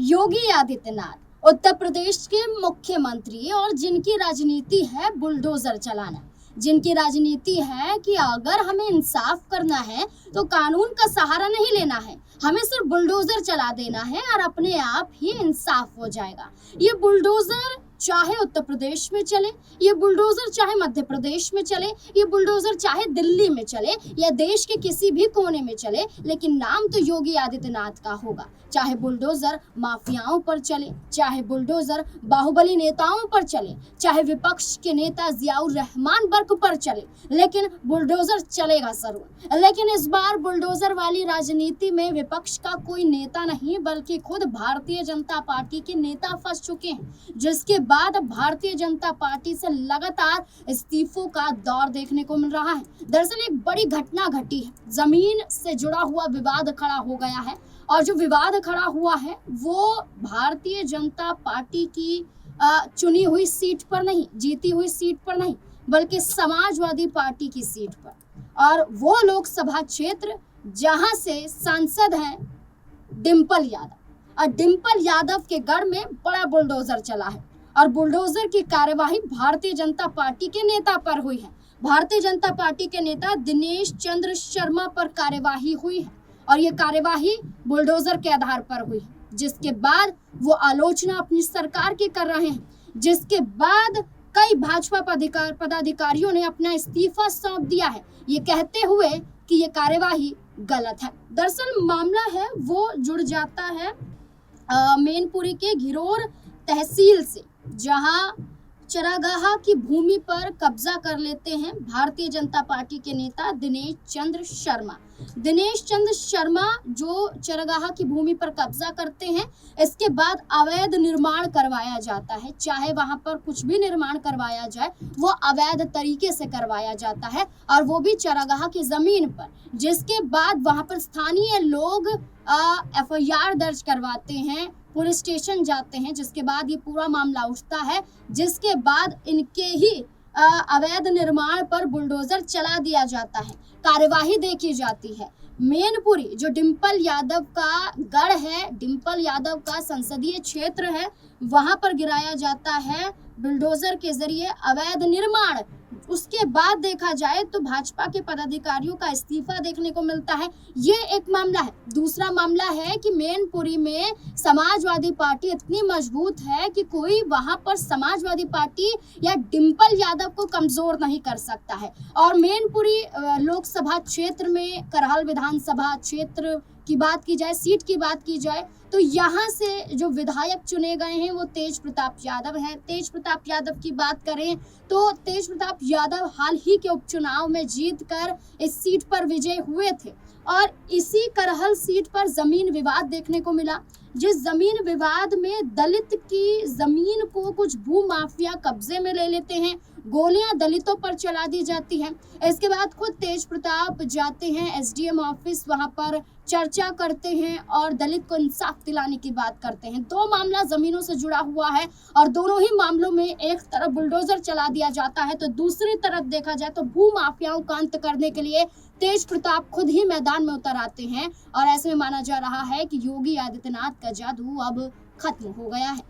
योगी आदित्यनाथ उत्तर प्रदेश के मुख्यमंत्री और जिनकी राजनीति है बुलडोजर चलाना, जिनकी राजनीति है कि अगर हमें इंसाफ करना है तो कानून का सहारा नहीं लेना है, हमें सिर्फ बुलडोजर चला देना है और अपने आप ही इंसाफ हो जाएगा। ये बुलडोजर चाहे उत्तर प्रदेश में चले, ये बुलडोजर चाहे मध्य प्रदेश में चले, ये बुलडोजर चाहे दिल्ली में चले या देश के किसी भी कोने में चले, लेकिन नाम तो योगी आदित्यनाथ का होगा। चाहे बुलडोजर माफियाओं पर चले, चाहे बुलडोजर बाहुबली नेताओं पर चले, चाहे विपक्ष के नेता जियाउर रहमान वर्ग पर चले, लेकिन बुलडोजर चलेगा जरूर। लेकिन इस बार बुलडोजर वाली राजनीति में विपक्ष का कोई नेता नहीं बल्कि खुद भारतीय जनता पार्टी के नेता फंस चुके हैं, जिसके बाद भारतीय जनता पार्टी से लगातार इस्तीफों का दौर देखने को मिल रहा है। दरअसल एक बड़ी घटना घटी है, जमीन से जुड़ा हुआ विवाद खड़ा हो गया है और जो विवाद खड़ा हुआ है वो भारतीय जनता पार्टी की चुनी हुई सीट पर नहीं, जीती हुई सीट पर नहीं, बल्कि समाजवादी पार्टी की सीट पर। और वो लोकसभा क्षेत्र जहां से सांसद हैं डिंपल यादव, और डिंपल यादव के गढ़ में बड़ा बुलडोजर चला है और बुलडोजर की कार्यवाही भारतीय जनता पार्टी के नेता पर हुई है। भारतीय जनता पार्टी के नेता दिनेश चंद्र शर्मा पर कार्यवाही हुई है और ये कार्यवाही बुलडोजर के आधार पर हुई है, जिसके बाद वो आलोचना अपनी सरकार की कर रहे हैं, जिसके बाद कई भाजपा पदाधिकारियों ने अपना इस्तीफा सौंप दिया है, ये कहते हुए कि ये कार्यवाही गलत है। दरअसल मामला है वो जुड़ जाता है मैनपुरी के घिरोर तहसील से, जहां चरागाह की भूमि पर कब्जा कर लेते हैं भारतीय जनता पार्टी के नेता दिनेश चंद्र शर्मा। दिनेश चंद्र शर्मा जो चरागाह की भूमि पर कब्जा करते हैं, इसके बाद अवैध निर्माण करवाया जाता है। चाहे वहां पर कुछ भी निर्माण करवाया जाए वो अवैध तरीके से करवाया जाता है और वो भी चरागाह की जमीन पर, जिसके बाद वहां पर स्थानीय लोग FIR दर्ज करवाते हैं, पुलिस स्टेशन जाते हैं, जिसके बाद ये पूरा मामला उठता है, जिसके बाद इनके ही अवैध निर्माण पर बुलडोजर चला दिया जाता है, कार्यवाही देखी जाती है। मैनपुरी जो डिंपल यादव का गढ़ है, डिंपल यादव का संसदीय क्षेत्र है, वहां पर गिराया जाता है बुलडोजर के जरिए अवैध निर्माण। उसके बाद देखा जाए तो भाजपा के पदाधिकारियों का इस्तीफा देखने को मिलता है। ये एक मामला है। दूसरा मामला है कि मैनपुरी में समाजवादी पार्टी इतनी मजबूत है कि कोई वहां पर समाजवादी पार्टी या डिंपल यादव को कमजोर नहीं कर सकता है। और मैनपुरी लोकसभा क्षेत्र में करहल विधानसभा क्षेत्र की बात की जाए, सीट की बात की जाए, तो यहाँ से जो विधायक चुने गए हैं वो तेज प्रताप यादव हैं। तेज प्रताप यादव की बात करें तो तेज प्रताप यादव हाल ही के उपचुनाव में जीतकर इस सीट पर विजय हुए थे और इसी करहल सीट पर जमीन विवाद देखने को मिला, जिस जमीन विवाद में दलित की जमीन को कुछ भू माफिया कब्जे में ले लेते हैं, गोलियां दलितों पर चला दी जाती हैं। इसके बाद खुद तेज प्रताप जाते हैं SDM ऑफिस, वहां पर चर्चा करते हैं और दलित को इंसाफ दिलाने की बात करते हैं। दो मामला जमीनों से जुड़ा हुआ है और दोनों ही मामलों में एक तरफ बुलडोजर चला दिया जाता है तो दूसरी तरफ देखा जाए तो भू माफियाओं का अंत करने के लिए तेज प्रताप खुद ही मैदान में उतर आते हैं और ऐसे में माना जा रहा है कि योगी आदित्यनाथ का जादू अब खत्म हो गया है।